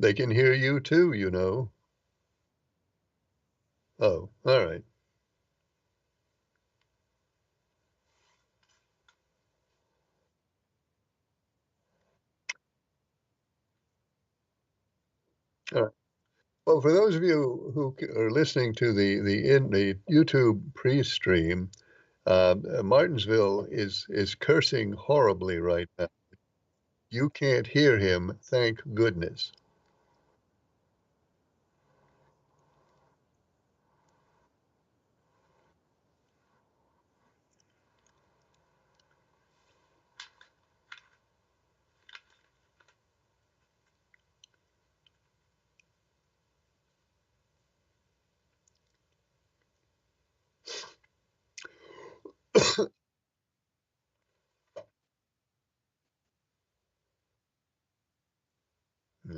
They can hear you too, you know. Oh, all right. All right. Well, for those of you who are listening to the YouTube pre-stream, Martinsville is cursing horribly right now. You can't hear him, thank goodness.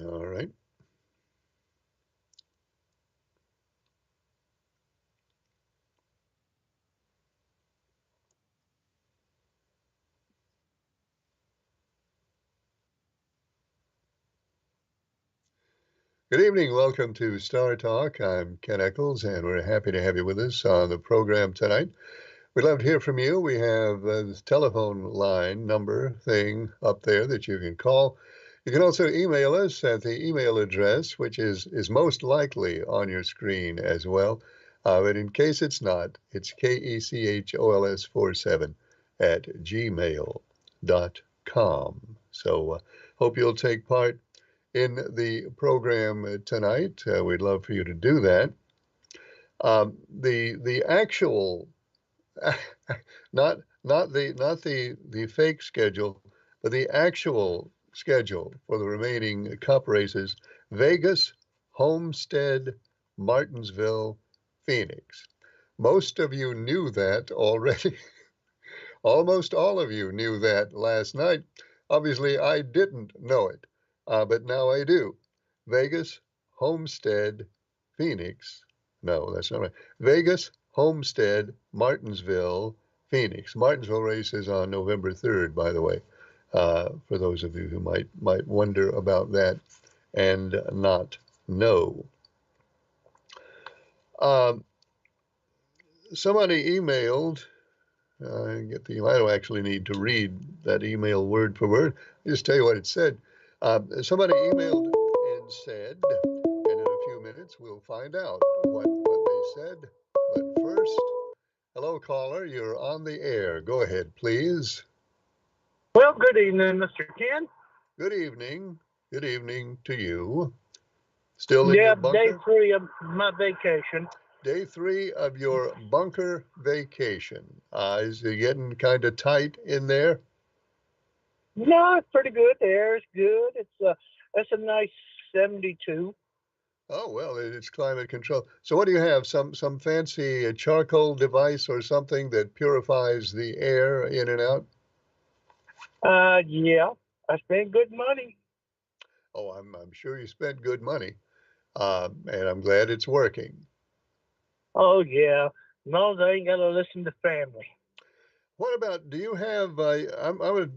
All right. Good evening. Welcome to Star Talk. I'm Ken Eccles, and we're happy to have you with us on the program tonight. We'd love to hear from you. We have this telephone line number thing up there that you can call. You can also email us at the email address, which is most likely on your screen as well. But in case it's not, it's KECHOLS47 at gmail.com. So hope you'll take part in the program tonight. We'd love for you to do that. The actual not the fake schedule, but the actual schedule for the remaining Cup races: Vegas, Homestead, Martinsville, Phoenix. Most of you knew that already. Almost all of you knew that last night. Obviously, I didn't know it, but now I do. Vegas, Homestead, Phoenix. No, that's not right. Vegas, Homestead, Martinsville, Phoenix. Martinsville race is on November 3rd, by the way, for those of you who might wonder about that and not know. Um, Somebody emailed. I don't actually need to read that email word for word. I'll just tell you what it said. Somebody emailed and said, and in a few minutes we'll find out what they said. But first, hello, caller. You're on the air. Go ahead, please. Well, good evening, Mr. Ken. Good evening. Good evening to you. Still in your Yeah, day bunker? 3 of my vacation. Day 3 of your bunker vacation. Is it getting kind of tight in there? No, it's pretty good. The air is good. It's a nice 72. Oh, well, it's climate control. So what do you have? Some fancy charcoal device or something that purifies the air in and out? Yeah, I spent good money. Oh, I'm sure you spent good money, and I'm glad it's working. Oh yeah, no, they ain't got to listen to family. What about, do you have, I would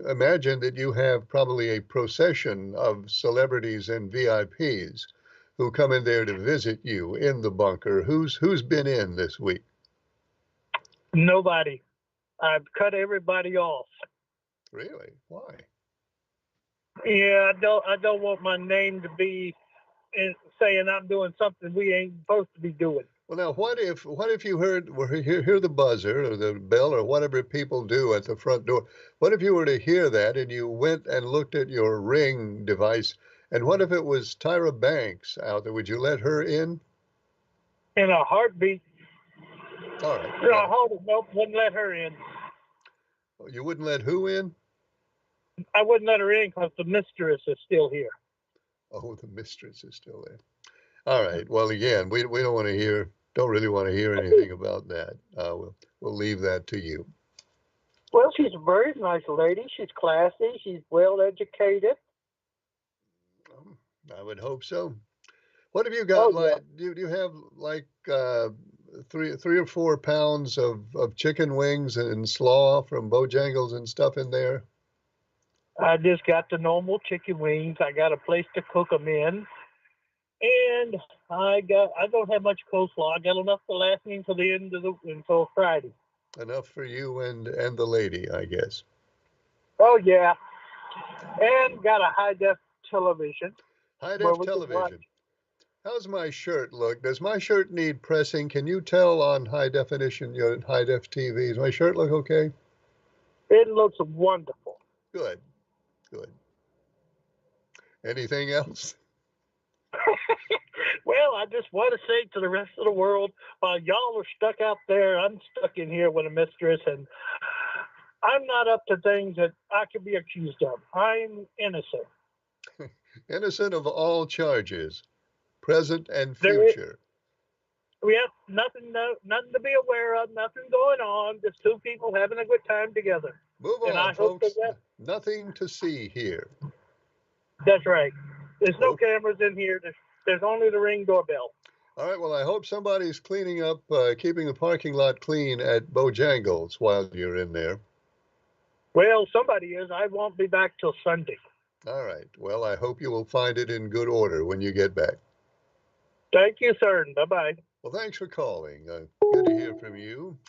imagine that you have probably a procession of celebrities and VIPs who come in there to visit you in the bunker. Who's been in this week? Nobody. I've cut everybody off. Really? Why? Yeah, I don't want my name to be saying I'm doing something we ain't supposed to be doing. Well, now, what if you hear the buzzer or the bell or whatever people do at the front door? What if you were to hear that and you went and looked at your Ring device? And what if it was Tyra Banks out there? Would you let her in? In a heartbeat, All right. no, hold it, nope, wouldn't let her in. You wouldn't let who in? I wouldn't let her in because the mistress is still here. Oh, the mistress is still there. All right. Well, again, we don't really want to hear anything about that. We'll leave that to you. Well, she's a very nice lady. She's classy. She's well educated. Um, I would hope so. What have you got? Oh yeah. Like, do you have like three or 4 pounds of chicken wings and slaw from Bojangles and stuff in there? I just got the normal chicken wings. I got a place to cook them in, and I don't have much coleslaw. I got enough to last me until the end of the until Friday. Enough for you and the lady, I guess. Oh yeah, and got a high def television High where def we can watch. television. How's my shirt look? Does my shirt need pressing? Can you tell on high definition, your high def TV? Does my shirt look okay? It looks wonderful. Good, good. Anything else? Well, I just want to say to the rest of the world, while y'all are stuck out there, I'm stuck in here with a mistress, and I'm not up to things that I could be accused of. I'm innocent. Innocent of all charges, present and There is, future. we have nothing, nothing to be aware of, nothing going on. Just two people having a good time together, Move and on, I hope the folks. rest. Nothing to see here. That's right. There's no Oh, cameras in here. There's only the Ring doorbell. all right. Well, I hope somebody's cleaning up, keeping the parking lot clean at Bojangles while you're in there. Well, somebody is. I won't be back till Sunday. All right. Well, I hope you will find it in good order when you get back. Thank you, sir. Bye bye. Well, thanks for calling. Good to hear from you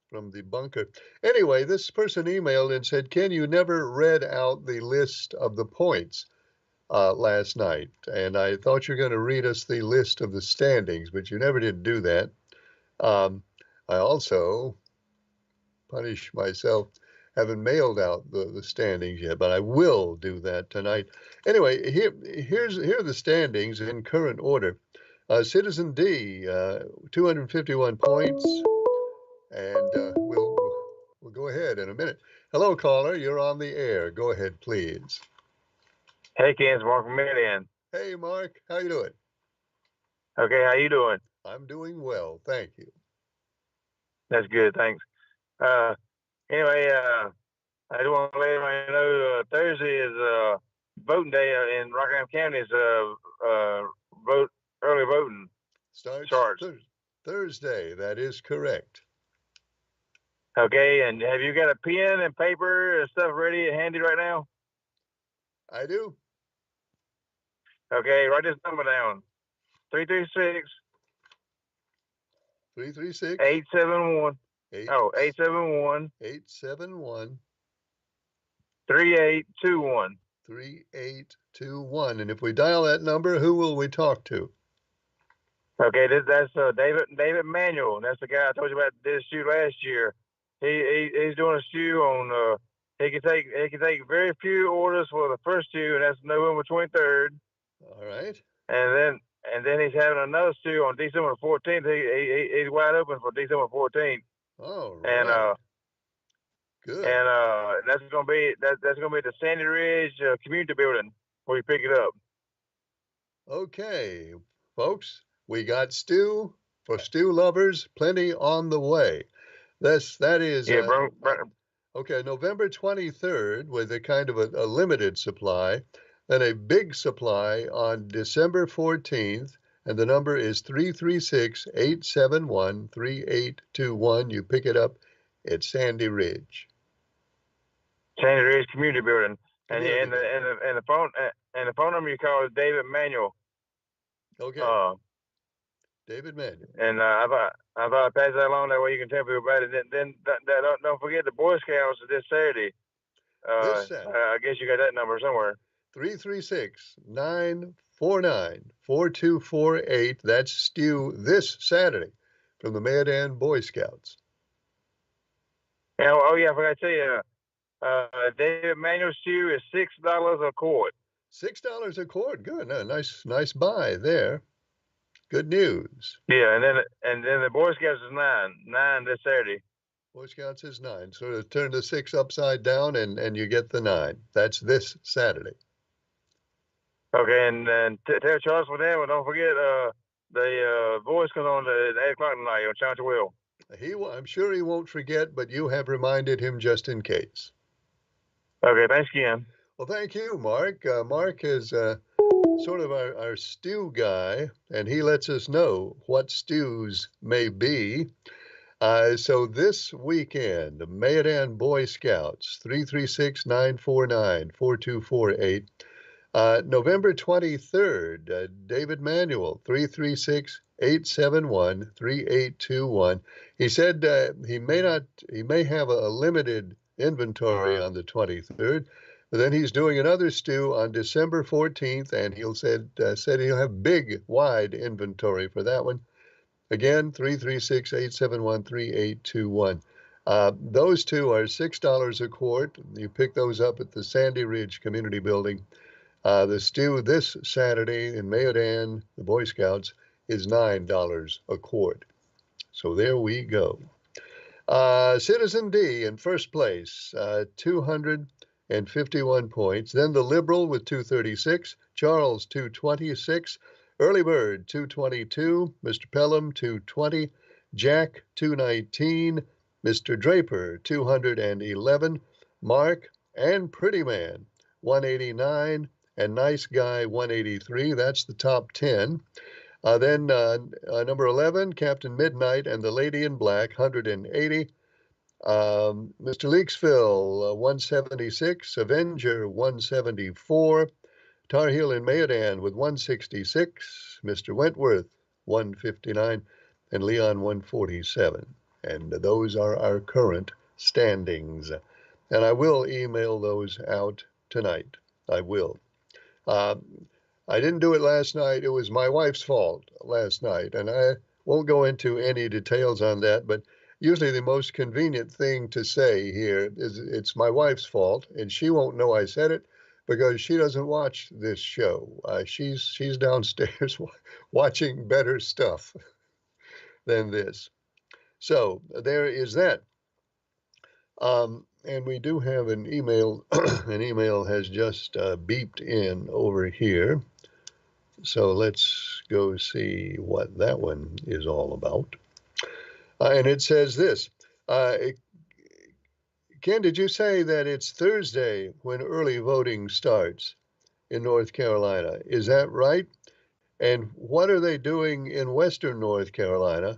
from the bunker. Anyway, this person emailed and said, Ken, you never read out the list of the points last night. And I thought you were going to read us the list of the standings, but you never did do that. I also punish myself, haven't mailed out the standings yet, but I will do that tonight. Anyway, here are the standings in current order. Citizen D, 251 points, and we'll go ahead in a minute. Hello, caller, you're on the air. Go ahead, please. Hey, Ken, it's Mark from Marion. Hey, Mark, how you doing? Okay, how you doing? I'm doing well, thank you. That's good, thanks. Anyway, I just want to let everybody know Thursday is voting day in Rockingham County. Is vote early voting Starts starts. Thursday, that is correct. Okay, and have you got a pen and paper and stuff ready handy right now? I do. Okay, write this number down: 336 336 871. Oh, 871 871 3821. 3821. And if we dial that number, who will we talk to? Okay, that's David Manuel. That's the guy I told you about this shoe last year. He's doing a shoe on he can take very few orders for the first shoe, and that's November 23rd. All right. And then he's having another shoe on December 14th. He's wide open for December 14th. All And right. Good. and that's gonna be at the Sandy Ridge Community Building where you pick it up. Okay, folks, we got stew for stew lovers, plenty on the way. That is Yeah, okay, November 23rd with a kind of a limited supply, then a big supply on December 14th, and the number is 336-871-3821. You pick it up at Sandy Ridge. Sandy Ridge Community Building. And Community the phone number you call is David Manuel. Okay. David Manuel. And I thought I'd pass that along, that way you can tell people about it. Then don't forget the Boy Scouts this Saturday. This Saturday. I guess you got that number somewhere. 336-949-4248. That's stew this Saturday from the Mad Boy Scouts. Yeah, oh yeah, I forgot to tell you. David Manuel's stew is $6 a quart. $6 a quart. Good. Nice buy there. Good news. Yeah, and then the Boy Scouts is $9 this Saturday. Boy Scouts is $9. So turn the 6 upside down and you get the 9. That's this Saturday. Okay, and tell Charles for that. But don't forget the voice comes on at 8 o'clock tonight on Channel 12. I'm sure he won't forget, but you have reminded him just in case. Okay, thanks again. Well, thank you, Mark. Mark is sort of our stew guy, and he lets us know what stews may be. So this weekend, the Mayodan Boy Scouts, 336-949-4248. November 23rd, David Manuel, 336-871-3821. He said he may have a limited inventory on the 23rd, but then he's doing another stew on December 14th, and said he'll have big, wide inventory for that one. Again, 336-871-3821. Those two are $6 a quart. You pick those up at the Sandy Ridge Community Building. The stew this Saturday in Mayodan, the Boy Scouts, is $9 a quart. So there we go. Citizen D in first place, 251 points. Then the Liberal with 236, Charles 226, Early Bird 222, Mr. Pelham 220, Jack 219, Mr. Draper 211, Mark and Pretty Man 189, and Nice Guy 183. That's the top 10. Then number 11, Captain Midnight and the Lady in Black, 180. Mr. Leaksville, 176. Avenger, 174. Tar Heel in Mayodan with 166. Mr. Wentworth, 159. And Leon, 147. And those are our current standings. And I will email those out tonight. I will. I didn't do it last night. It was my wife's fault last night, and I won't go into any details on that, but usually the most convenient thing to say here is it's my wife's fault, and she won't know I said it because she doesn't watch this show. She's downstairs watching better stuff than this. So there is that. And we do have an email. An email has just beeped in over here. So let's go see what that one is all about. And it says this. Ken, did you say that it's Thursday when early voting starts in North Carolina? Is that right? And what are they doing in Western North Carolina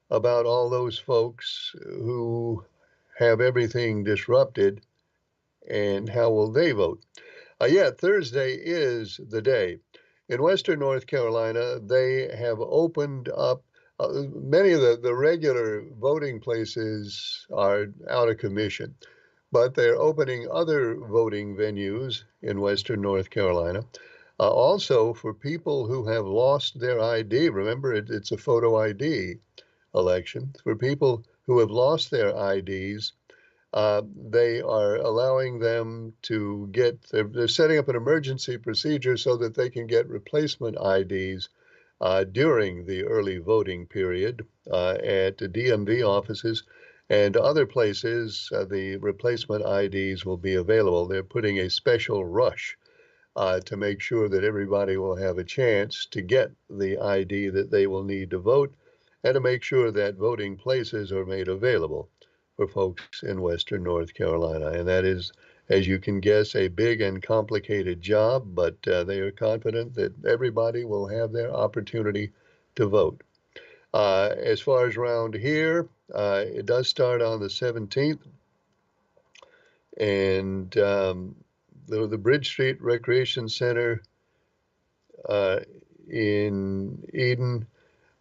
about all those folks who have everything disrupted, and how will they vote? Yeah, Thursday is the day. In Western North Carolina, they have opened up, many of the regular voting places are out of commission, but they're opening other voting venues in Western North Carolina. Also, for people who have lost their ID, remember it's a photo ID election. For people who have lost their IDs, they are allowing them to they're setting up an emergency procedure so that they can get replacement IDs during the early voting period at the DMV offices and other places. The replacement IDs will be available. They're putting a special rush to make sure that everybody will have a chance to get the ID that they will need to vote, and to make sure that voting places are made available for folks in Western North Carolina. And that is, as you can guess, a big and complicated job, but they are confident that everybody will have their opportunity to vote. As far as around here, it does start on the 17th, and the Bridge Street Recreation Center in Eden.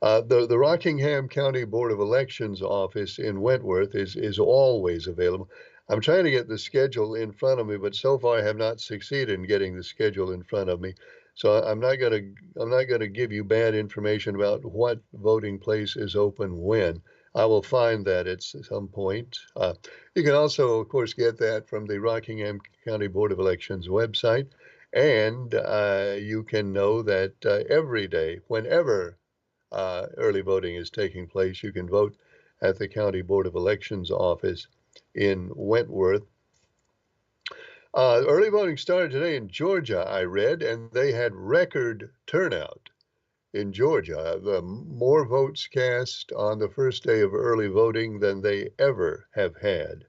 The Rockingham County Board of Elections office in Wentworth is always available. I'm trying to get the schedule in front of me, but so far I have not succeeded in getting the schedule in front of me. So I'm not gonna give you bad information about what voting place is open when. I will find that at some point. You can also, of course, get that from the Rockingham County Board of Elections website, and you can know that every day, whenever early voting is taking place, you can vote at the County Board of Elections office in Wentworth. Early voting started today in Georgia, I read, and they had record turnout in Georgia. More votes cast on the first day of early voting than they ever have had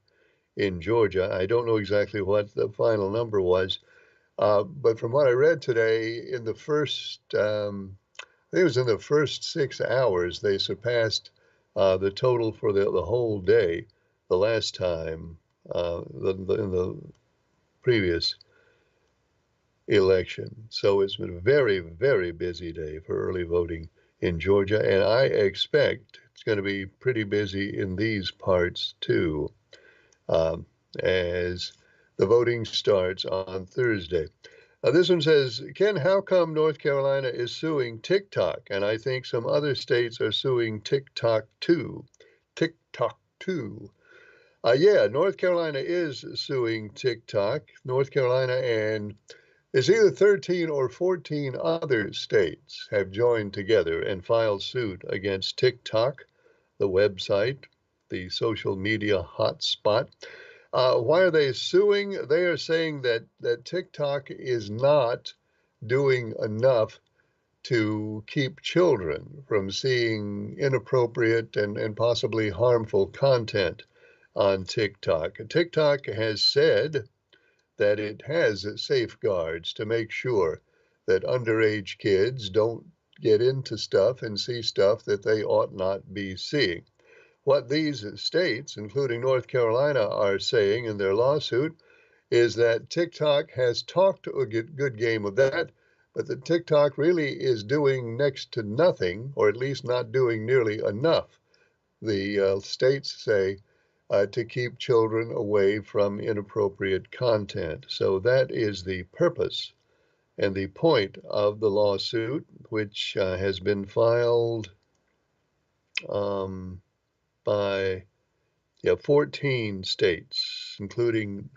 in Georgia. I don't know exactly what the final number was, but from what I read today, in the first I think it was in the first 6 hours, they surpassed the total for the whole day the last time in the previous election. So it's been a very, very busy day for early voting in Georgia, and I expect it's going to be pretty busy in these parts too, um, as the voting starts on Thursday. This one says, Ken, how come North Carolina is suing TikTok? And I think some other states are suing TikTok too. TikTok too. Yeah, North Carolina is suing TikTok. North Carolina and it's either 13 or 14 other states have joined together and filed suit against TikTok, the website, the social media hotspot. Why are they suing? They are saying that TikTok is not doing enough to keep children from seeing inappropriate and possibly harmful content on TikTok. TikTok has said that it has safeguards to make sure that underage kids don't get into stuff and see stuff that they ought not be seeing. What these states, including North Carolina, are saying in their lawsuit is that TikTok has talked a good game of that, but that TikTok really is doing next to nothing, or at least not doing nearly enough, the states say, to keep children away from inappropriate content. So that is the purpose and the point of the lawsuit, which has been filed by 14 states, including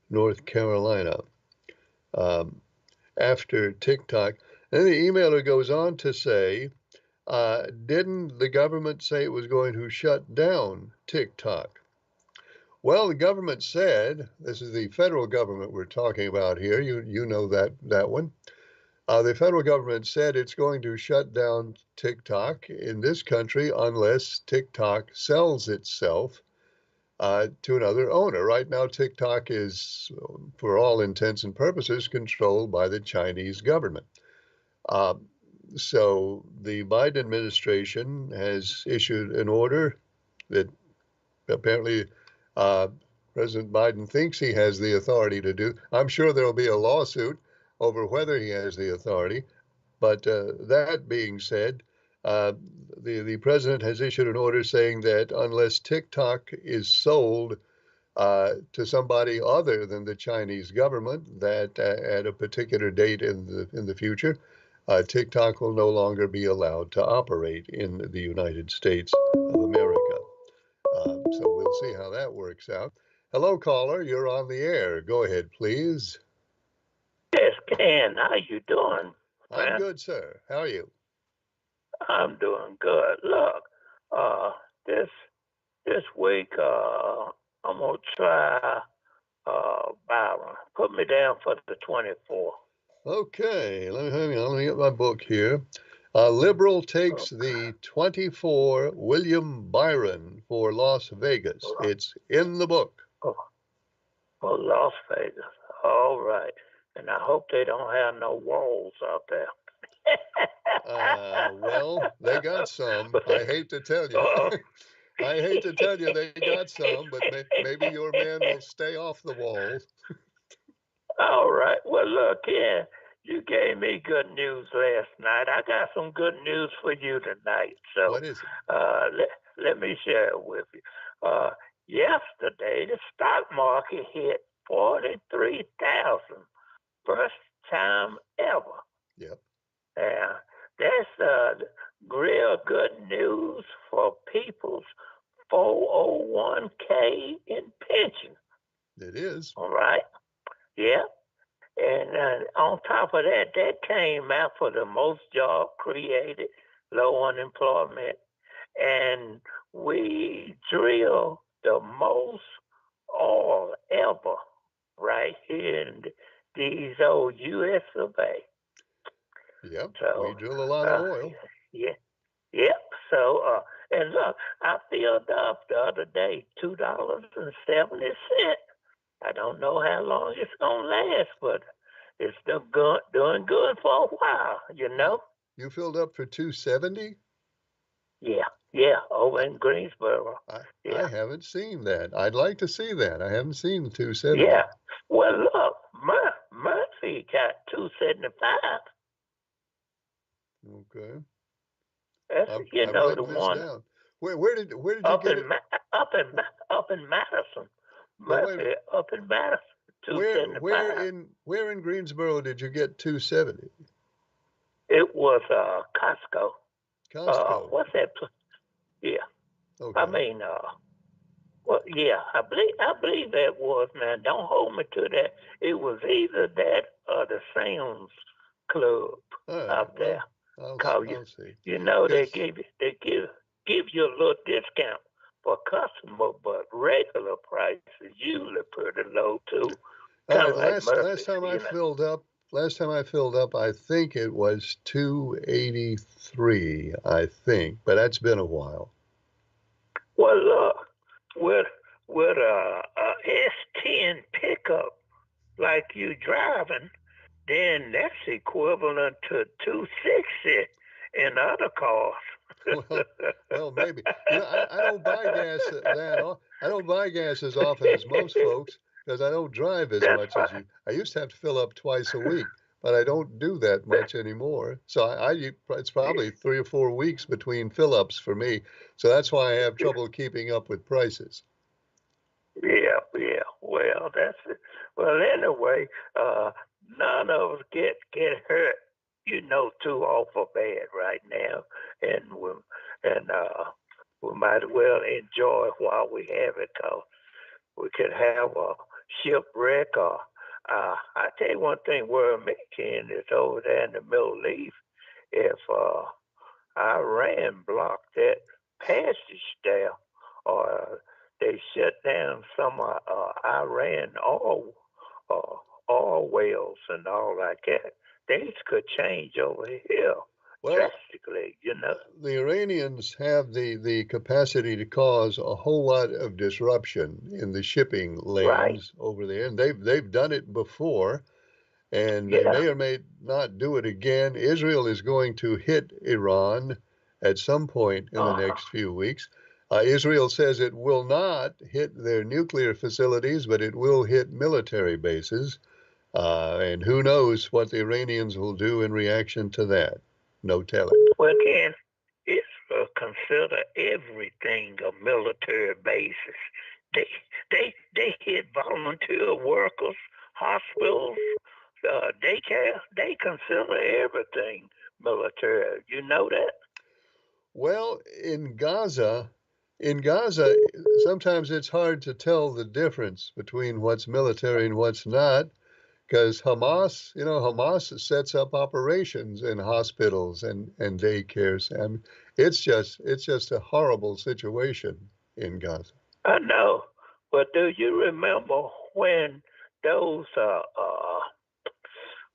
North Carolina, after TikTok. And the emailer goes on to say, didn't the government say it was going to shut down TikTok? Well, the government said, this is the federal government we're talking about here, you know that one. The federal government said it's going to shut down TikTok in this country unless TikTok sells itself to another owner. Right now, TikTok is, for all intents and purposes, controlled by the Chinese government. So the Biden administration has issued an order that apparently President Biden thinks he has the authority to do. I'm sure there'll be a lawsuit over whether he has the authority. But that being said, the president has issued an order saying that unless TikTok is sold to somebody other than the Chinese government, that at a particular date in the future, TikTok will no longer be allowed to operate in the United States of America. So we'll see how that works out. Hello, caller. You're on the air. Go ahead, please. Yes, Ken. How you doing? I'm good, sir. How are you? I'm doing good. Look, this week, I'm gonna try Byron. Put me down for the 24th. Okay, let me get my book here. Liberal takes the 24 William Byron for Las Vegas. It's in the book. For Las Vegas. All right. And I hope they don't have no walls out there. Well, they got some. I hate to tell you. I hate to tell you they got some, but maybe your man will stay off the walls. All right. Well, look, yeah, you gave me good news last night. I got some good news for you tonight. So, what is it? let me share it with you. Yesterday, the stock market hit 43,000. First time ever. Yep. That's real good news for people's 401k and pension. It is. All right. Yeah. And on top of that, that came out for the most job created, low unemployment, and we drill the most oil ever right here in these old U.S. of A. Yep, so, we drill a lot of oil. Yeah, yep. So, and look, I filled up the other day, $2.70. I don't know how long it's gonna last, but it's still doing good for a while, you know. You filled up for 270? Yeah, Yeah, over in Greensboro. I Yeah, haven't seen that. I'd like to see that. I haven't seen the 270. yeah. Well, look, Murphy got 275. Okay. That's I'm the writing this one down. Where did you get it? Up in up in Madison. Well, wait. Murphy up in Madison, Where 275. in Greensboro did you get 270? It was Costco. Costco. What's that? Yeah, I Okay. mean, well, yeah, I believe that was. Now, don't hold me to that. It was either that or the Sam's Club All right. out there. Well, Cause I'll see. they Because give you a little discount for customer, but regular price is usually pretty low too. all Kind right, of like last Murphy's, time I filled up, I think it was 283, I think, but that's been a while. Well, look, with a S10 pickup like you driving, then that's equivalent to 260 in other cars. Well, maybe. I don't buy gas I don't buy gas as often as most folks because I don't drive as That's much as right. you. I used to have to fill up twice a week, but I don't do that That- much anymore. So it's probably 3 or 4 weeks between fill-ups for me. So that's why I have trouble keeping up with prices. Yeah, yeah. Well, that's it. Well, anyway, none of us get hurt, too awful bad right now, and we might as well enjoy it while we have it, cause we could have a shipwreck. Or I tell you one thing, where American is over there in the Middle East. If Iran blocked that passage there, or they shut down some Iran uh, oil wells and all like that, things could change over here Well, drastically. the Iranians have the capacity to cause a whole lot of disruption in the shipping Right? lanes over there, and they've done it before, and they Yeah. may or may not do it again. Israel is going to hit Iran at some point in the Uh-huh. next few weeks. Israel says it will not hit their nuclear facilities, but it will hit military bases. And who knows what the Iranians will do in reaction to that? No telling. Well, again, Israel consider everything a military basis. They they hit volunteer workers, hospitals, daycare. They consider everything military. You know that? Well, in Gaza, sometimes it's hard to tell the difference between what's military and what's not, because Hamas sets up operations in hospitals and daycares, and it's just a horrible situation in Gaza. I know. But do you remember when those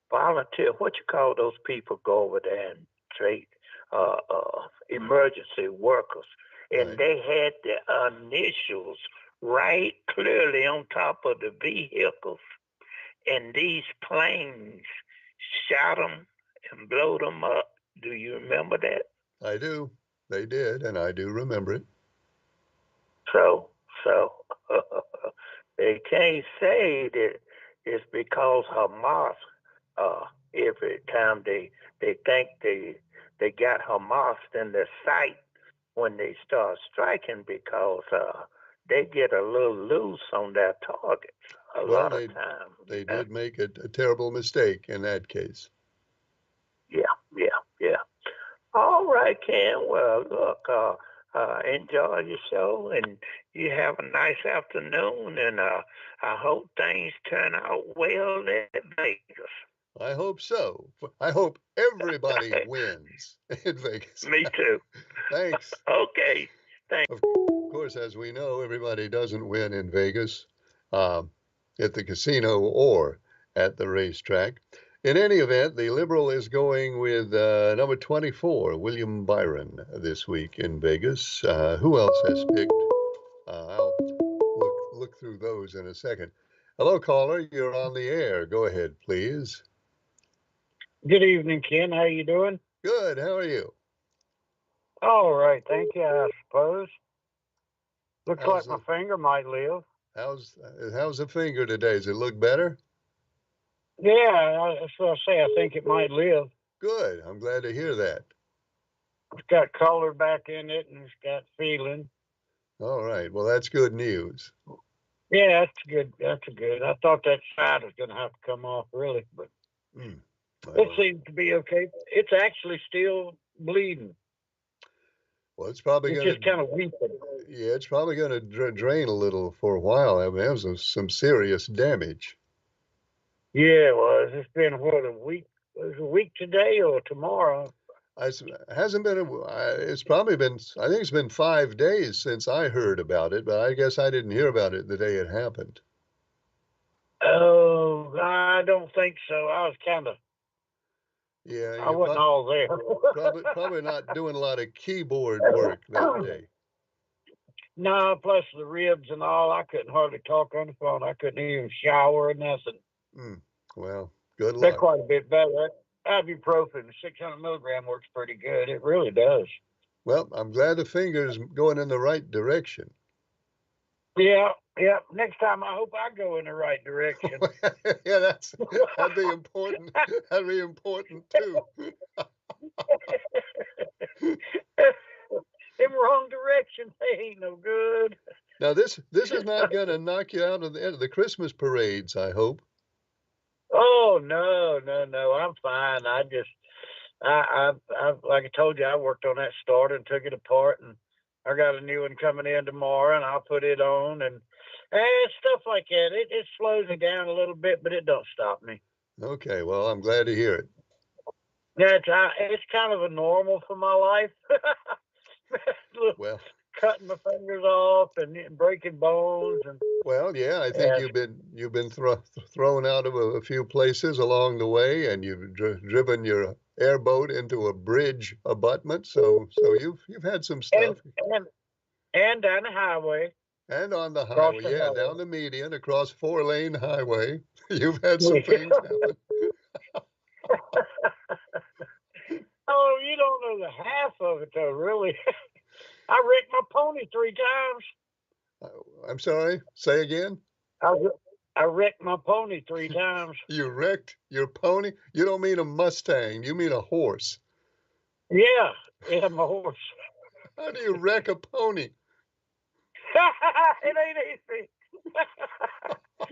volunteer, what you call those people, go over there and treat emergency workers, and Right. they had the initials right clearly on top of the vehicles, and these planes shot them and blew them up. Do you remember that? I do. They did, and I do remember it. So, so they can't say that it's because Hamas. Every time they think they got Hamas in their sight when they start striking, because they get a little loose on their targets a Well, lot of time. they did make a terrible mistake in that case. Yeah, yeah, yeah. All right, Ken. Well, look, enjoy your show, and you have a nice afternoon, and I hope things turn out well at Vegas. I hope so. I hope everybody wins in Vegas. Me too. Thanks. Okay. Thanks. Of course, as we know, everybody doesn't win in Vegas, um, at the casino or at the racetrack. In any event, the Liberal is going with number 24, William Byron, this week in Vegas. Who else has picked? I'll look through those in a second. Hello, caller. You're on the air. Go ahead, please. Good evening, Ken. How you doing? Good. How are you? All right, thank you, I suppose. Looks How's like my the finger might live. how's the finger today? Does it look better? Yeah, that's what I say. I think it might live. Good. I'm glad to hear that. It's got color back in it, and it's got feeling. All right. Well, that's good news. Yeah, that's good. That's good. I thought that side was going to have to come off, really, but Mm. it Well, seems to be okay. It's actually still bleeding. well, it's probably It's going to, just kind of weeping. yeah, it's probably going to drain a little for a while. I mean, that was some serious damage. Yeah, it was. It's been what, a week? Was it a week today or tomorrow? Hasn't been, it's probably been, I think it's been 5 days since I heard about it, but I guess I didn't hear about it the day it happened. Oh, I don't think so. Yeah, I you wasn't all there. probably not doing a lot of keyboard work that day. No, plus the ribs and all. I couldn't hardly talk on the phone. I couldn't even shower or nothing. Mm. Well, good They're luck. quite a bit better. Ibuprofen, 600 milligram, works pretty good. It really does. Well, I'm glad the finger's going in the right direction. Yeah, yeah. Next time, I hope I go in the right direction. Yeah, that'd be important. That'd be important too. In wrong direction, they ain't no good. Now this is not going to knock you out of the end of the Christmas parades, I hope. Oh no, no, no! I'm fine. I like I told you, I worked on that starter and took it apart, and I got a new one coming in tomorrow, and I'll put it on and stuff like that. It slows me down a little bit, but it don't stop me. Okay, well, I'm glad to hear it. Yeah, it's kind of a normal for my life. Look, Well, cutting my fingers off and breaking bones well, yeah, I think and you've been thrown out of a few places along the way, and you've driven your airboat into a bridge abutment. So you've had some and stuff. and and down the highway, And on the across highway, the yeah, highway. down the median across 4-lane highway. You've had some things happen. Oh, you don't know the half of it though, really. I wrecked my pony 3 times. I'm sorry, say again. I, I wrecked my pony 3 times. You wrecked your pony? You don't mean a Mustang, you mean a horse. Yeah, yeah, my horse. How do you wreck a pony? It ain't easy.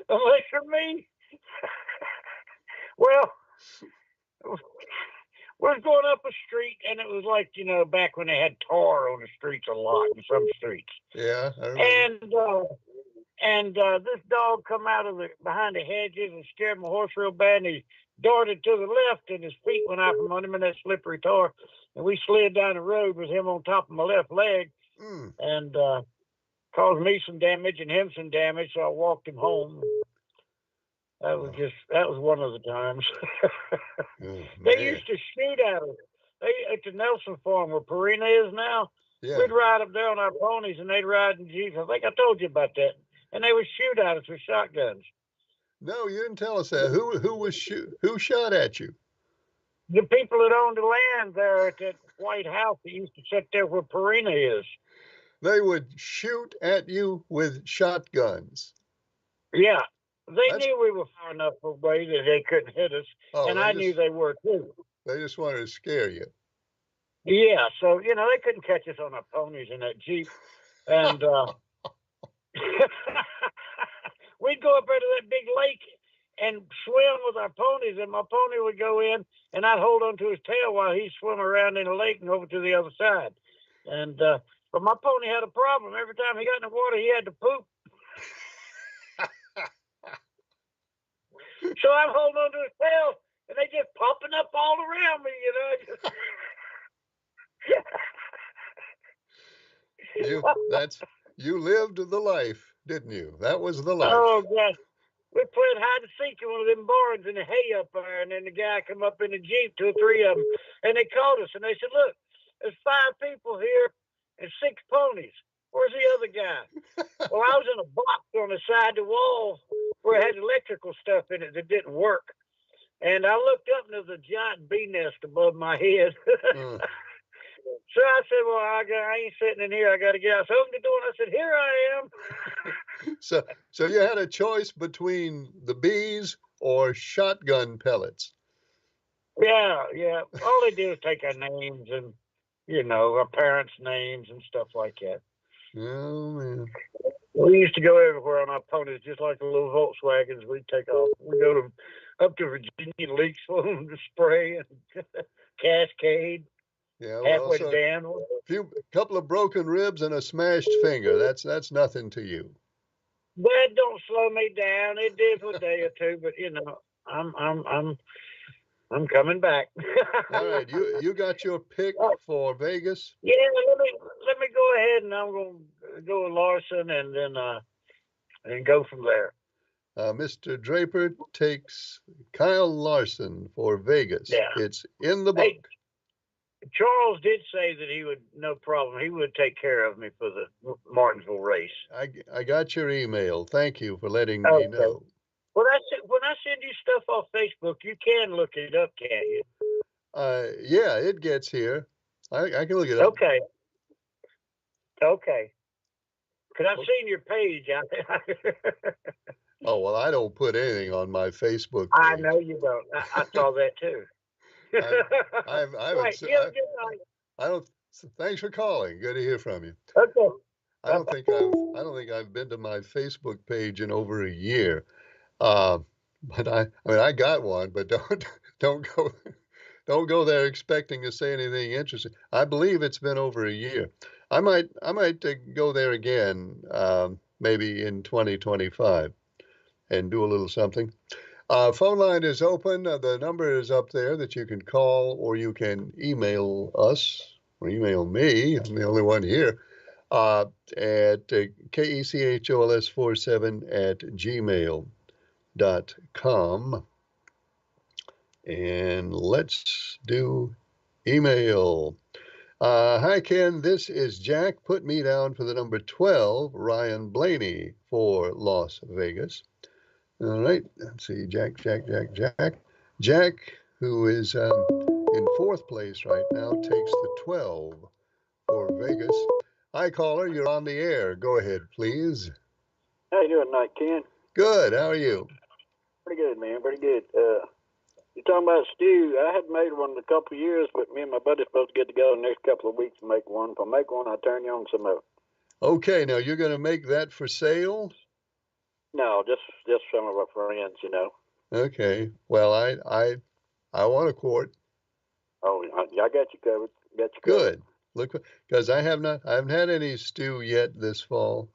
Unless you're me. Well, we was going up a street, and it was like, back when they had tar on the streets a lot in some streets. Yeah, I remember. And this dog come out of behind the hedges and scared my horse real bad. And he darted to the left, and his feet went out from under him in that slippery tar. And we slid down the road with him on top of my left leg, Mm. and caused me some damage and him some damage. So I walked him home. That was one of the times. Oh, They man. used to shoot at us. At the Nelson Farm where Purina is now. Yeah. We'd ride up there on our ponies, and they'd ride in jeeps. I think I told you about that. And they would shoot at us with shotguns. No, you didn't tell us that. Who shot at you? The people that owned the land there at that white house that used to sit there where Purina is. They would shoot at you with shotguns. Yeah. They That's knew we were far enough away that they couldn't hit us. oh, And I knew they were too. they just wanted to scare you. Yeah, so they couldn't catch us on our ponies in that Jeep. And we'd go up there to that big lake and swim with our ponies, and my pony would go in, and I'd hold onto his tail while he'd swim around in the lake and over to the other side. And but my pony had a problem. Every time he got in the water, he had to poop. So I'm holding onto his tail, and they just popping up all around me, You lived the life, didn't you? That was the life. Oh gosh. We played hide and seek in one of them barns in the hay up there, and then the guy come up in the Jeep, 2 or 3 of them, and they called us, and they said, "Look, there's 5 people here and 6 ponies. Where's the other guy?" Well, I was in a box on the side of the wall where it had electrical stuff in it that didn't work. And I looked up, and there was a giant bee nest above my head. So I said, well, I ain't sitting in here. I got to get out. So I opened the door and I said, here I am. So you had a choice between the bees or shotgun pellets. Yeah, yeah. All they do is take our names and, our parents' names and stuff like that. Oh, man. We used to go everywhere on our ponies, just like the little Volkswagens. We'd take off. We'd go up to Virginia, leaks full of them to spray and Cascade, Yeah, well, halfway so to Danville. couple of broken ribs and a smashed finger. That's nothing to you. That don't slow me down. It did for a day or two, but I'm coming back. All right, you got your pick for Vegas? Yeah, let me go ahead and I'm gonna go with Larson and then and go from there. Mr. Draper takes Kyle Larson for Vegas. Yeah. It's in the book. Hey, Charles did say that he would, no problem, he would take care of me for the Martinsville race. I got your email. Thank you for letting me Okay. know. Well, when I send you stuff off Facebook, you can look it up, can't you? Yeah, it gets here. I can look it up. Okay. Because I've seen your page out there. Oh, well, I don't put anything on my Facebook page. I know you don't. I saw that too. I Right. You have a good night. I don't. Thanks for calling. Good to hear from you. Okay. I don't think I've been to my Facebook page in over a year. But I mean, I got one, but don't go there expecting to say anything interesting. I believe it's been over a year. I might go there again, maybe in 2025, and do a little something. Phone line is open. The number is up there that you can call, or you can email us or email me. I'm the only one here. At kechols47@gmail.com. And let's do email. Hi, Ken. This is Jack. Put me down for the number 12, Ryan Blaney for Las Vegas. All right. Let's see. Jack, who is in fourth place right now, takes the 12 for Vegas. Hi, caller. You're on the air. Go ahead, please. How you doing tonight, Ken? Good. How are you? Pretty good, man. Pretty good. You're talking about stew. I hadn't made one in a couple of years, but me and my buddy's supposed to get together in the next couple of weeks and make one. If I make one, I'll turn you on some of it. Okay. Now, you're going to make that for sale? No, just some of our friends, Okay. Well, I want a quart. Oh, I got you covered. Good. Look, because I haven't had any stew yet this fall.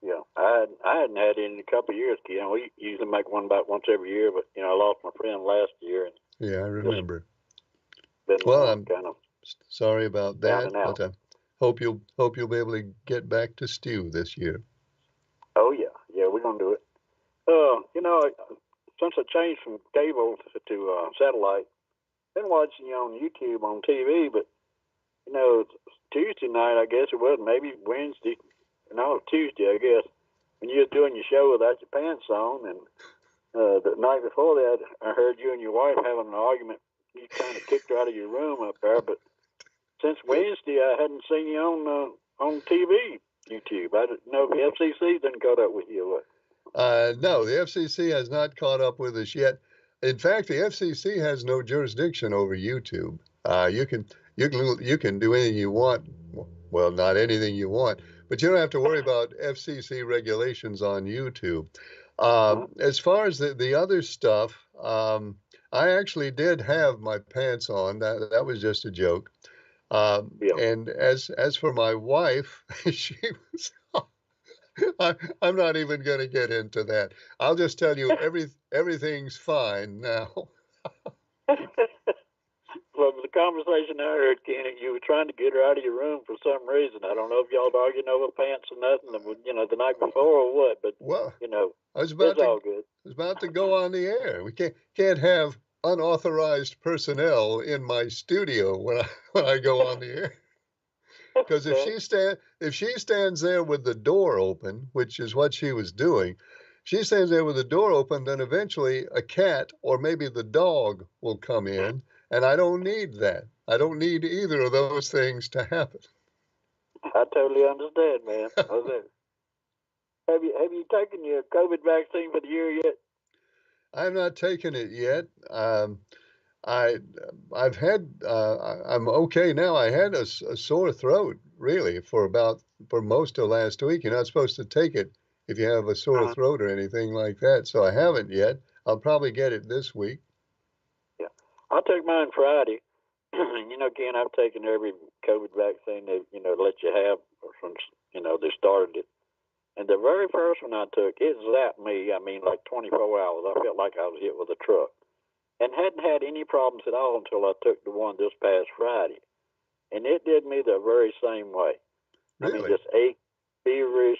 Yeah, I hadn't had it in a couple of years, Ken. We usually make one about once every year, but I lost my friend last year. And yeah, I remember. Well, I'm kind of sorry about that, but I hope you'll be able to get back to stew this year. Oh yeah, we're gonna do it. Since I changed from cable to satellite, been watching you on YouTube on TV, but Tuesday night, I guess it was, maybe Wednesday, Tuesday, I guess, when you were doing your show without your pants on, and the night before that, I heard you and your wife having an argument. You kind of kicked her out of your room up there, but since Wednesday, I hadn't seen you on TV, YouTube. I didn't know if the FCC didn't caught up with you or what. No, the FCC has not caught up with us yet. In fact, the FCC has no jurisdiction over YouTube. You can do anything you want. Well, not anything you want, but you don't have to worry about FCC regulations on YouTube. As far as the other stuff, I actually did have my pants on. That was just a joke. And as for my wife, she was. I'm not even going to get into that. I'll just tell you everything's fine now. Well, the conversation I heard, Kenny, you were trying to get her out of your room for some reason. I don't know if y'all arguing over pants or nothing, the night before or what, but well, it's all good. I was about to go on the air. We can't have unauthorized personnel in my studio when I go on the air. Because if she stands there with the door open, which is what she was doing, she stands there with the door open, then eventually a cat or maybe the dog will come in, and I don't need that. I don't need either of those things to happen. I totally understand, man. Have you taken your COVID vaccine for the year yet? I've not taken it yet. I I've had I'm okay now. I had a sore throat really for most of last week. You're not supposed to take it if you have a sore Uh-huh. throat or anything like that. So I haven't yet. I'll probably get it this week. Yeah. I took mine Friday. Ken, I've taken every COVID vaccine they, let you have since, they started it. And the very first one I took, it zapped me. I mean, like 24 hours. I felt like I was hit with a truck. And hadn't had any problems at all until I took the one this past Friday. And it did me the very same way. I mean, Really? just ache, feverish,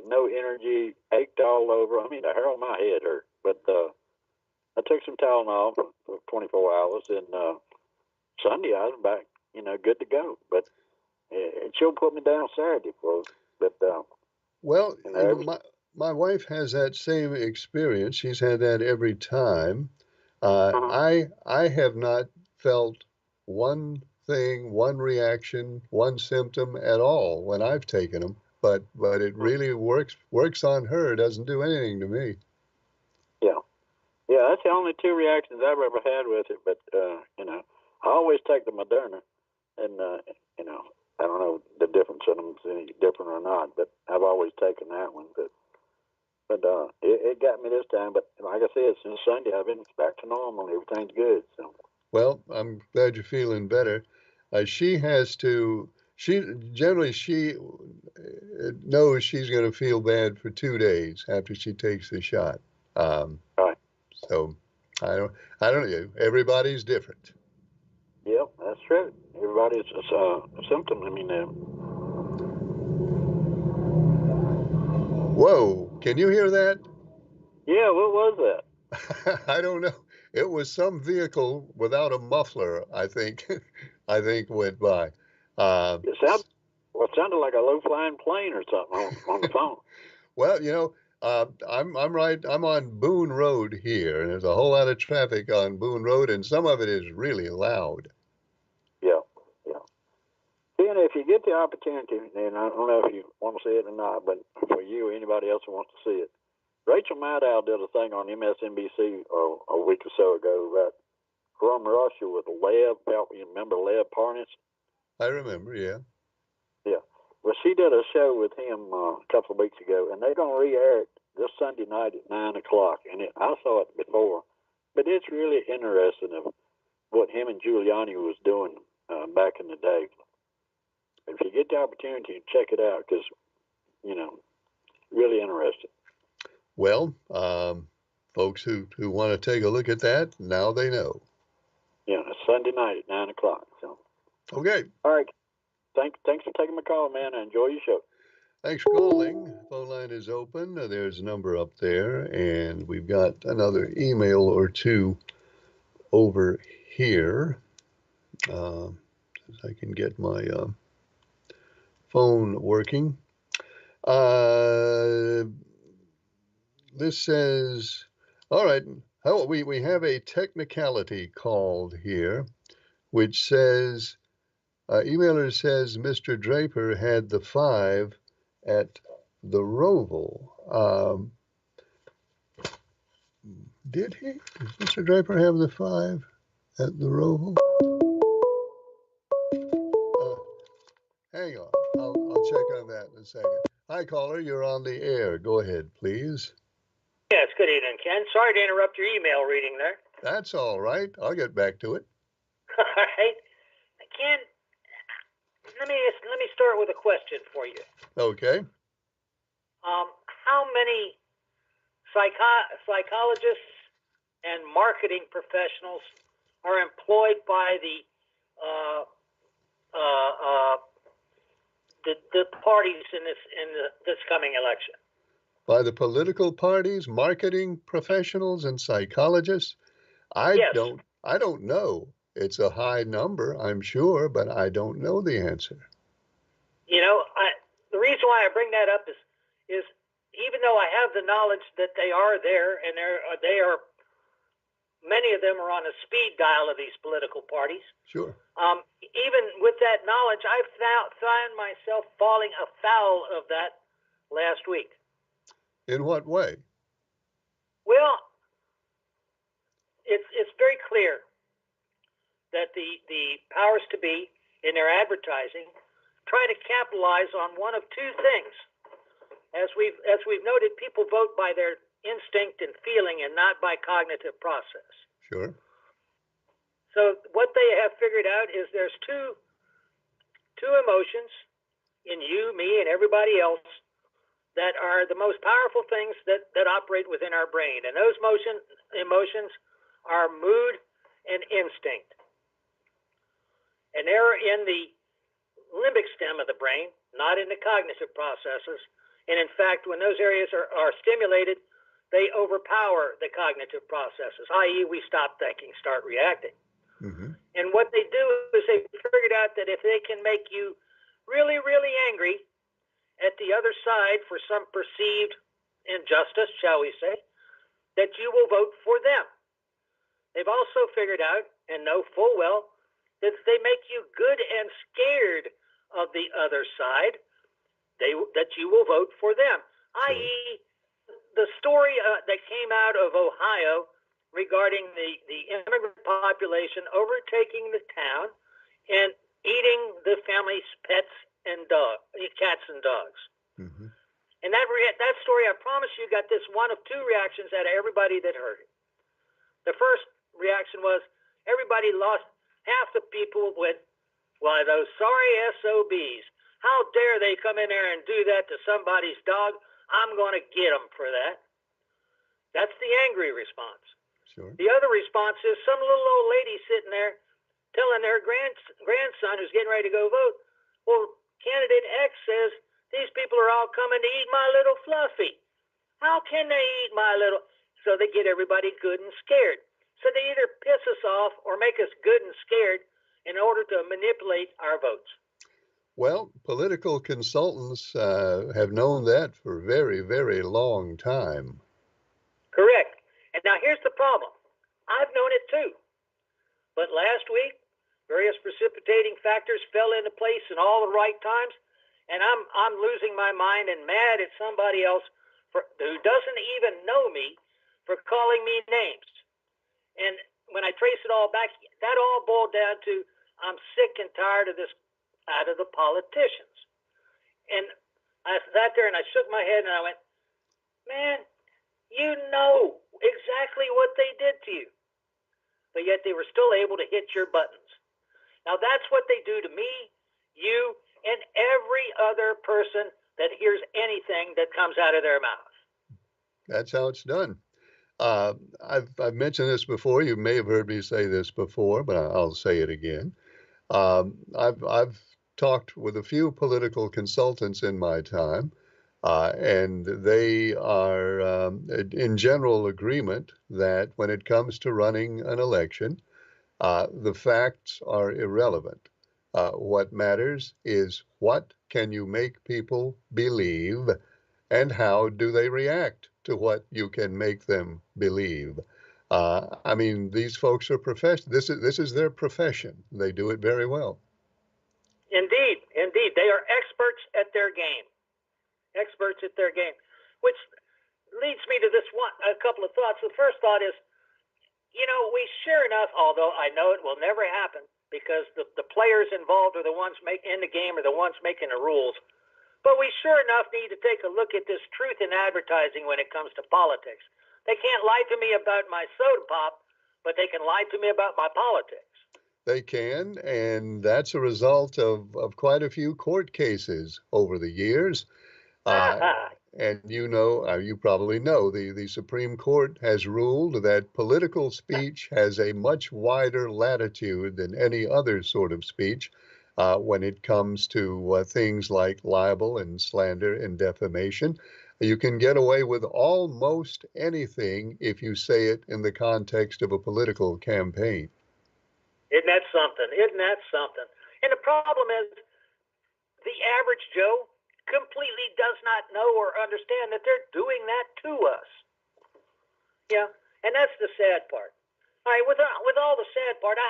no energy, ached all over. I mean, the hair on my head hurt. But I took some Tylenol for 24 hours, and Sunday I was back, good to go. But it sure put me down Saturday, folks. But Well, it was, my wife has that same experience. She's had that every time. uh-huh. I have not felt one thing, one reaction, one symptom at all when I've taken them. But it really works on her. It doesn't do anything to me. Yeah. Yeah, that's the only two reactions I've ever had with it. But, I always take the Moderna. And, I don't know the difference in them, is any different or not, but I've always taken that one. But it got me this time. But like I said, since Sunday, I've been back to normal. Everything's good. So, Well, I'm glad you're feeling better. She has to. She knows she's going to feel bad for 2 days after she takes the shot. Um, all right. so I don't know. Everybody's different. Yep, that's true. Everybody's a symptom. I mean, Whoa! Can you hear that? yeah, what was that? I don't know. It was some vehicle without a muffler, I think. I think went by. Uh, It sounded like a low flying plane or something on the phone. well, I'm on Boone Road here, and there's a whole lot of traffic on Boone Road, and some of it is really loud. Yeah, yeah. Then if you get the opportunity, and I don't know if you want to see it or not, but for you or anybody else who wants to see it, Rachel Maddow did a thing on MSNBC a week or so ago about from Russia with Lev. You remember Lev Parnas? I remember, yeah. Yeah. Well, she did a show with him a couple of weeks ago, and they're going to re-air it this Sunday night at 9 o'clock. And I saw it before, but it's really interesting of what him and Giuliani was doing back in the day. If you get the opportunity, check it out because, really interesting. Well, folks who want to take a look at that, now they know. Yeah, it's Sunday night at 9 o'clock. So, Okay. all right. Thanks for taking my call, man. I enjoy your show. Thanks for calling. Phone line is open. There's a number up there, and we've got another email or two over here. I can get my phone working. This says, all right, we have a technicality called here, which says, emailer says Mr. Draper had the 5 at the Roval. Did he? Does Mr. Draper have the 5 at the Roval? Hang on. I'll check on that in a second. Hi, caller. You're on the air. Go ahead, please. Yes, good evening, Ken. Sorry to interrupt your email reading there. That's all right. I'll get back to it. All right. Ken, let me start with a question for you. Okay. How many psychologists and marketing professionals are employed by the parties in this coming election? By the political parties, marketing professionals, and psychologists? Yes. I don't know. It's a high number, I'm sure, but I don't know the answer. The reason why I bring that up is even though I have the knowledge that they are there and they are many of them are on a speed dial of these political parties. Sure. Even with that knowledge, I found myself falling afoul of that last week. In what way? Well, it's very clear that the powers to be in their advertising try to capitalize on one of two things. As we've noted, people vote by their instinct and feeling and not by cognitive process. Sure. So what they have figured out is there's two emotions in you, me, and everybody else that are the most powerful things that operate within our brain. And those emotions are mood and instinct. And they're in the limbic stem of the brain, not in the cognitive processes. And in fact, when those areas are stimulated, they overpower the cognitive processes, i.e. we stop thinking, start reacting. Mm-hmm. And what they do is they figured out that if they can make you really, really angry at the other side for some perceived injustice, shall we say, that you will vote for them. They've also figured out and know full well that if they make you good and scared of the other side, that you will vote for them. Sure. I.e., the story that came out of Ohio regarding the immigrant population overtaking the town and eating the family's pets and cats and dogs. Mm-hmm. And that story, I promise you, got this one of two reactions out of everybody that heard it. The first reaction was everybody lost. Half the people went, "Why, those sorry SOBs. How dare they come in there and do that to somebody's dog? I'm going to get them for that." That's the angry response. Sure. The other response is some little old lady sitting there telling their grandson who's getting ready to go vote, "Well, candidate X says these people are all coming to eat my little Fluffy. How can they eat my little?" So they get everybody good and scared. So they either piss us off or make us good and scared in order to manipulate our votes. Well, political consultants have known that for a very, very long time. Correct. And now here's the problem. I've known it too. But last week, various precipitating factors fell into place in all the right times, and I'm losing my mind and mad at somebody else who doesn't even know me for calling me names. And when I trace it all back, that all boiled down to I'm sick and tired of this out of the politicians. And I sat there and I shook my head and I went, man, you know exactly what they did to you. But yet they were still able to hit your buttons. Now that's what they do to me, you, and every other person that hears anything that comes out of their mouth. That's how it's done. I've mentioned this before. You may have heard me say this before, but I'll say it again. I've talked with a few political consultants in my time, and they are in general agreement that when it comes to running an election, the facts are irrelevant. What matters is what can you make people believe, and how do they react to what you can make them believe. I mean, these folks are professionals. This is their profession. They do it very well. Indeed. They are experts at their game. Experts at their game. Which leads me to a couple of thoughts. The first thought is, we sure enough, although I know it will never happen because the players involved are the ones in the game are the ones making the rules. But we sure enough need to take a look at this truth in advertising when it comes to politics. They can't lie to me about my soda pop, but they can lie to me about my politics. They can, and that's a result of quite a few court cases over the years. And you probably know, the Supreme Court has ruled that political speech has a much wider latitude than any other sort of speech when it comes to things like libel and slander and defamation. You can get away with almost anything if you say it in the context of a political campaign. Isn't that something? And the problem is the average Joe completely does not know or understand that they're doing that to us. Yeah, and that's the sad part. All right, with all the sad part, I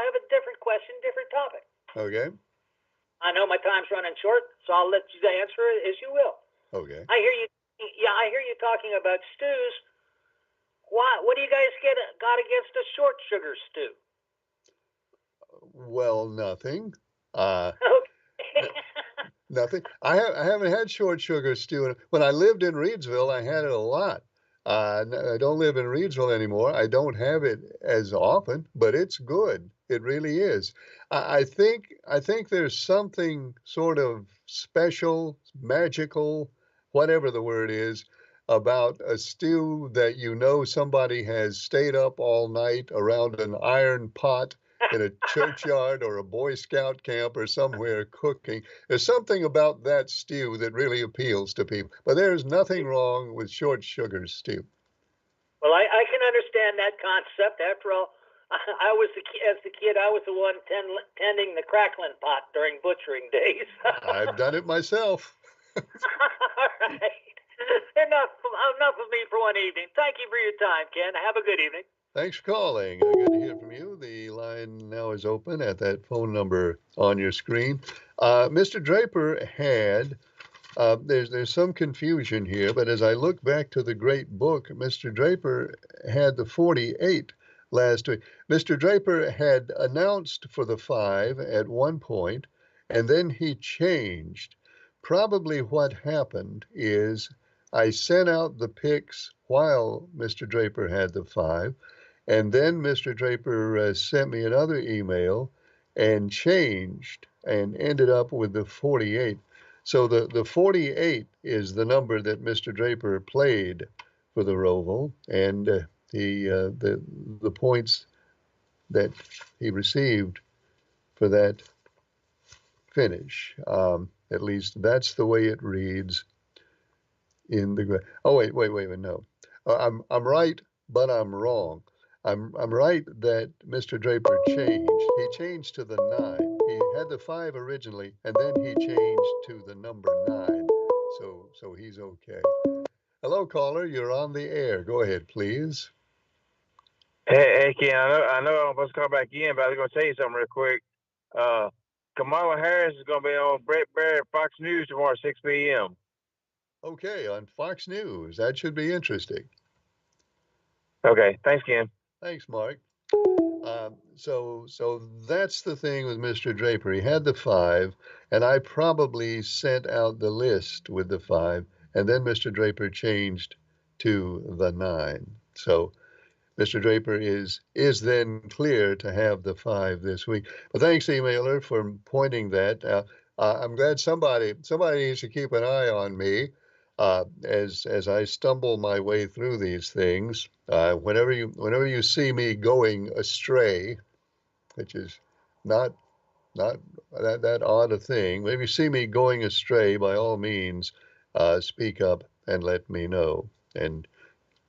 have a different question, different topic. Okay. I know my time's running short, so I'll let you answer it as you will. Okay. I hear you. Yeah, I hear you talking about stews. What do you guys got against a short sugar stew? Well, nothing. Okay. Nothing. I haven't had short sugar stew. When I lived in Reedsville, I had it a lot. I don't live in Reedsville anymore. I don't have it as often, but it's good. It really is. I think there's something sort of special, magical, whatever the word is, about a stew that you know somebody has stayed up all night around an iron pot in a churchyard or a Boy Scout camp or somewhere cooking. There's something about that stew that really appeals to people. But there's nothing wrong with short sugar stew. Well, I can understand that concept. After all, I was as the kid, I was the one tending the crackling pot during butchering days. I've done it myself. All right. Enough of me for one evening. Thank you for your time, Ken. Have a good evening. Thanks for calling. Good to hear from you. The line now is open at that phone number on your screen. Mr. Draper had, there's some confusion here, but as I look back to the great book, Mr. Draper had the 48 last week. Mr. Draper had announced for the 5 at one point, and then he changed. Probably what happened is I sent out the picks while Mr. Draper had the 5. And then Mr. Draper sent me another email and changed and ended up with the 48. So the 48 is the number that Mr. Draper played for the Roval, and the points that he received for that finish. At least that's the way it reads in the. Oh wait, no. I'm right, but I'm wrong. I'm right that Mr. Draper changed. He changed to the 9. He had the 5 originally, and then he changed to the number 9. So he's okay. Hello, caller. You're on the air. Go ahead, please. Hey, Ken, I know I'm supposed to call back in, but I was going to tell you something real quick. Kamala Harris is going to be on Brett Baer at Fox News tomorrow at 6 p.m. Okay, on Fox News. That should be interesting. Okay, thanks, Ken. Thanks, Mark. So that's the thing with Mr. Draper. He had the 5, and I probably sent out the list with the 5, and then Mr. Draper changed to the 9. So Mr. Draper is then clear to have the 5 this week. But thanks, emailer, for pointing that. I'm glad somebody needs to keep an eye on me as I stumble my way through these things. Whenever you see me going astray, which is not that odd a thing. If you see me going astray, by all means, speak up and let me know and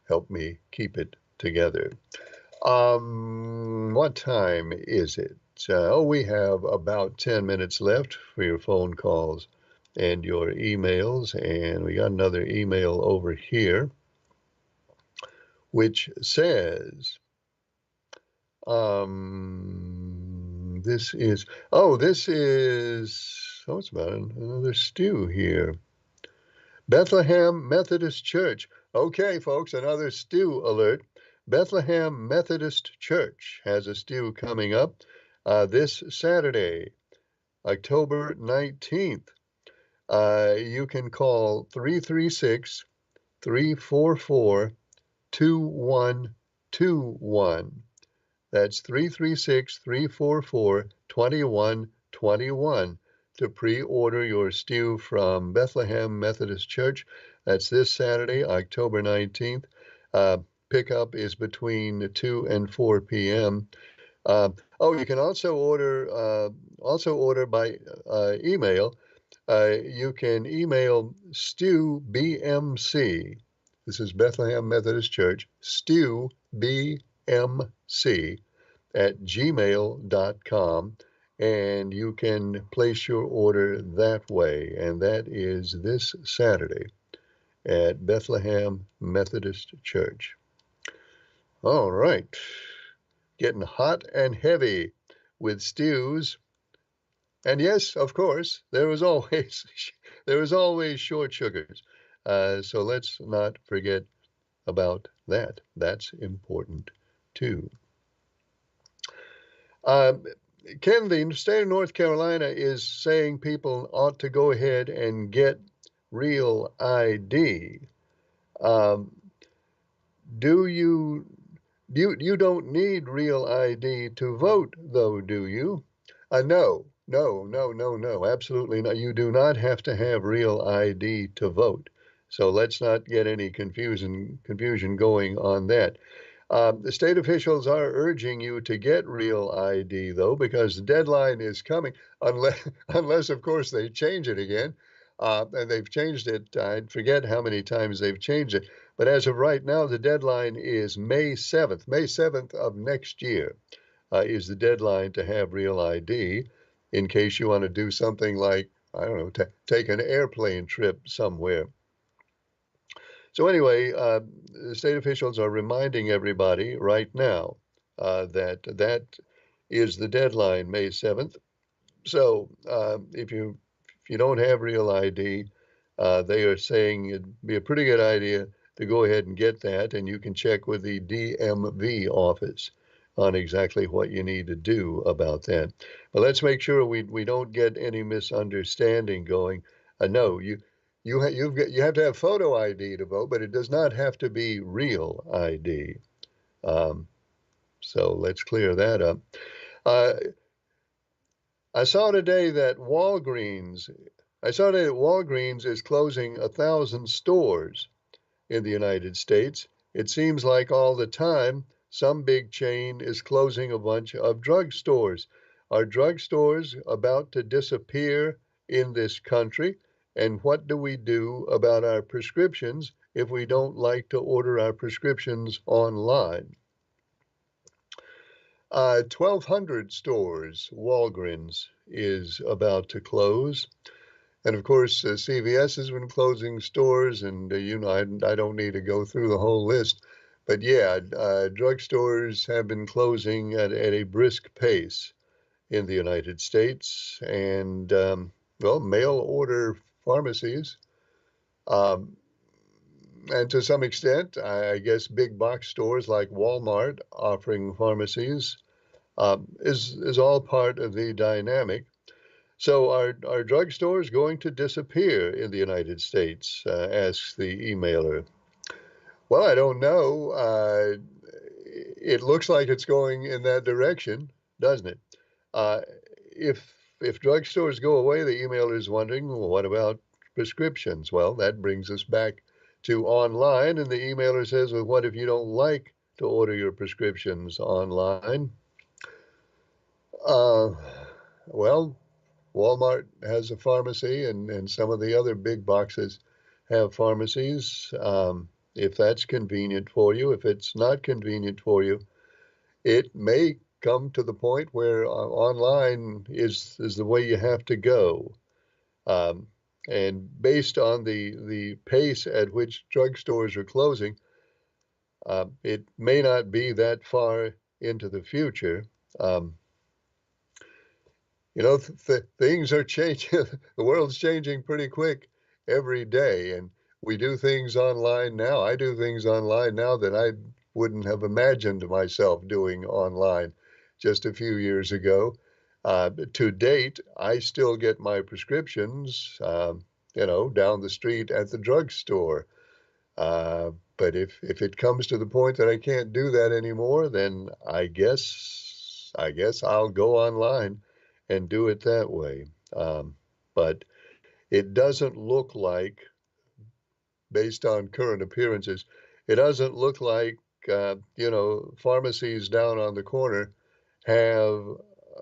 help me keep it together. What time is it? We have about 10 minutes left for your phone calls and your emails, and we got another email over here which says it's about another stew here. Bethlehem Methodist Church. Okay, folks, another stew alert. Bethlehem Methodist Church has a stew coming up this Saturday, October 19th. You can call 336 344 2121. That's 336 344 2121 to pre-order your stew from Bethlehem Methodist Church. That's this Saturday, October 19th. Pickup is between 2 and 4 p.m. You can also order by email. You can email stewbmc. This is Bethlehem Methodist Church, stewbmc @gmail.com, and you can place your order that way, and that is this Saturday at Bethlehem Methodist Church. All right. getting hot and heavy with stews. And yes, of course, there was always short sugars. So let's not forget about that. That's important too. Ken, the state of North Carolina is saying people ought to go ahead and get real ID. Um, do you you don't need real ID to vote, though, do you? No, no, no, no, no, absolutely not. You do not have to have real ID to vote. So let's not get any confusion going on that. The state officials are urging you to get real ID, though, because the deadline is coming, unless of course, they change it again. And they've changed it. I forget how many times they've changed it. But as of right now, the deadline is May 7th. May 7th of next year is the deadline to have real ID in case you want to do something like, I don't know, take an airplane trip somewhere. So anyway, the state officials are reminding everybody right now that is the deadline, May 7th. So if you don't have real ID, they are saying it'd be a pretty good idea to go ahead and get that, and you can check with the DMV office on exactly what you need to do about that. But let's make sure we don't get any misunderstanding going. No, you have to have photo ID to vote, but it does not have to be real ID. So let's clear that up. I saw today that Walgreens is closing 1,000 stores in the United States. It seems like all the time some big chain is closing a bunch of drugstores. Are drugstores about to disappear in this country? And what do we do about our prescriptions if we don't like to order our prescriptions online? 1,200 stores, Walgreens is about to close. And of course, CVS has been closing stores, and I don't need to go through the whole list. But yeah, drugstores have been closing at a brisk pace in the United States. And, well, mail order pharmacies, and to some extent, I guess big box stores like Walmart offering pharmacies is all part of the dynamic. So are drugstores going to disappear in the United States? Asks the emailer. Well, I don't know. It looks like it's going in that direction, doesn't it? If drugstores go away, the emailer is wondering, well, what about prescriptions? Well, that brings us back to online, and the emailer says, well, what if you don't like to order your prescriptions online? Well, Walmart has a pharmacy, and some of the other big boxes have pharmacies. If that's convenient for you, if it's not convenient for you, it may come to the point where online is the way you have to go. And based on the pace at which drugstores are closing, it may not be that far into the future. Things are changing. The world's changing pretty quick every day, and we do things online now. I do things online now that I wouldn't have imagined myself doing online just a few years ago. To date, I still get my prescriptions, down the street at the drugstore. But if it comes to the point that I can't do that anymore, then I guess I'll go online and do it that way. But it doesn't look like, based on current appearances, it doesn't look like, pharmacies down on the corner have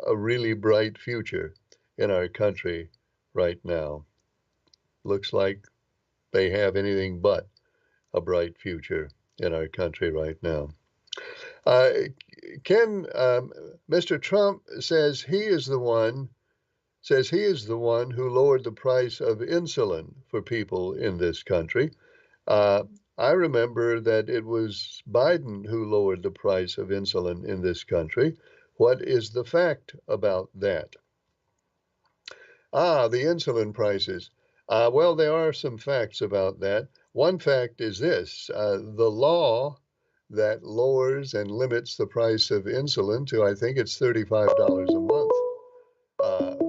a really bright future in our country right now. Looks like they have anything but a bright future in our country right now. Ken, Mr. Trump says he is the one who lowered the price of insulin for people in this country. I remember that it was Biden who lowered the price of insulin in this country. What is the fact about that? The insulin prices. Well, there are some facts about that. One fact is this, the law that lowers and limits the price of insulin to, I think it's $35 a month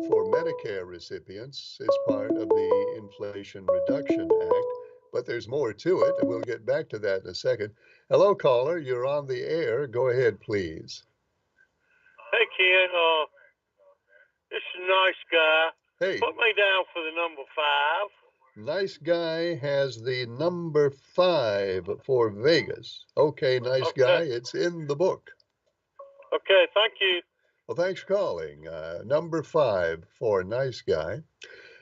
for Medicare recipients is part of the Inflation Reduction Act. But there's more to it, and we'll get back to that in a second. Hello, caller. You're on the air. Go ahead, please. Hey, Ken. This is a nice guy. Hey. Put me down for the number 5. Nice guy has the number 5 for Vegas. Okay, nice guy. It's in the book. Okay, thank you. Well, thanks for calling. Number 5 for nice guy.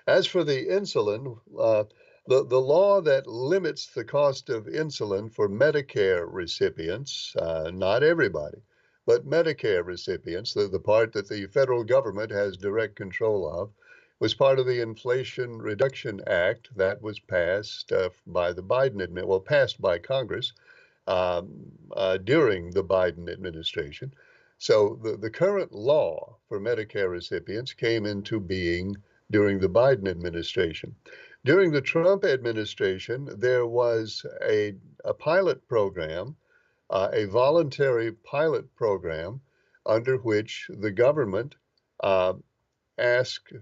As for the insulin, the law that limits the cost of insulin for Medicare recipients, not everybody, but Medicare recipients, the part that the federal government has direct control of, was part of the Inflation Reduction Act that was passed by the Biden administration, well, passed by Congress during the Biden administration. So the current law for Medicare recipients came into being during the Biden administration. During the Trump administration, there was a pilot program, a voluntary pilot program under which the government asked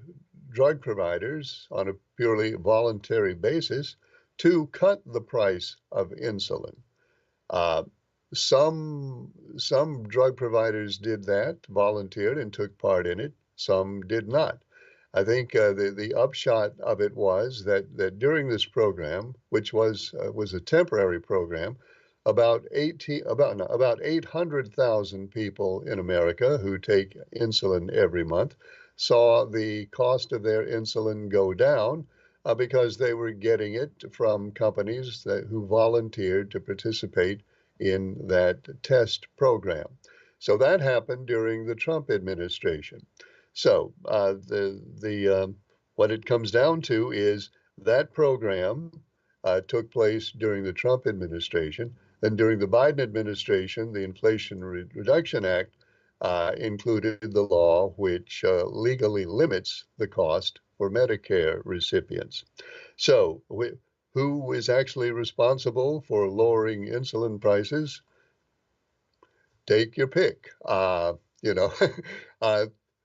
drug providers on a purely voluntary basis to cut the price of insulin. Some drug providers did that, volunteered and took part in it. Some did not. I think the upshot of it was that during this program, which was a temporary program, about 800,000 people in America who take insulin every month saw the cost of their insulin go down because they were getting it from companies who volunteered to participate in that test program. So that happened during the Trump administration. So what it comes down to is that program took place during the Trump administration. Then during the Biden administration, the Inflation Reduction Act included the law which legally limits the cost for Medicare recipients. So who is actually responsible for lowering insulin prices? Take your pick.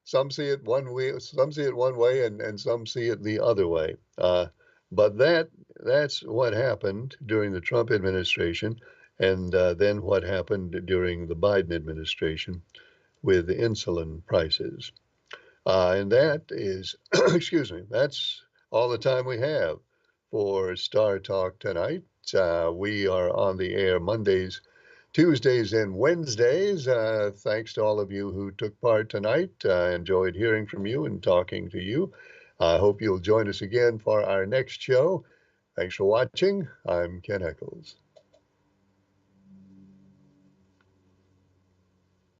Some see it one way, and some see it the other way. But that's what happened during the Trump administration, and then what happened during the Biden administration with insulin prices. And that is, excuse me, that's all the time we have for Star Talk tonight. We are on the air Mondays, Tuesdays, and Wednesdays. Thanks to all of you who took part tonight. Enjoyed hearing from you and talking to you. I hope you'll join us again for our next show. Thanks for watching. I'm Ken Echols.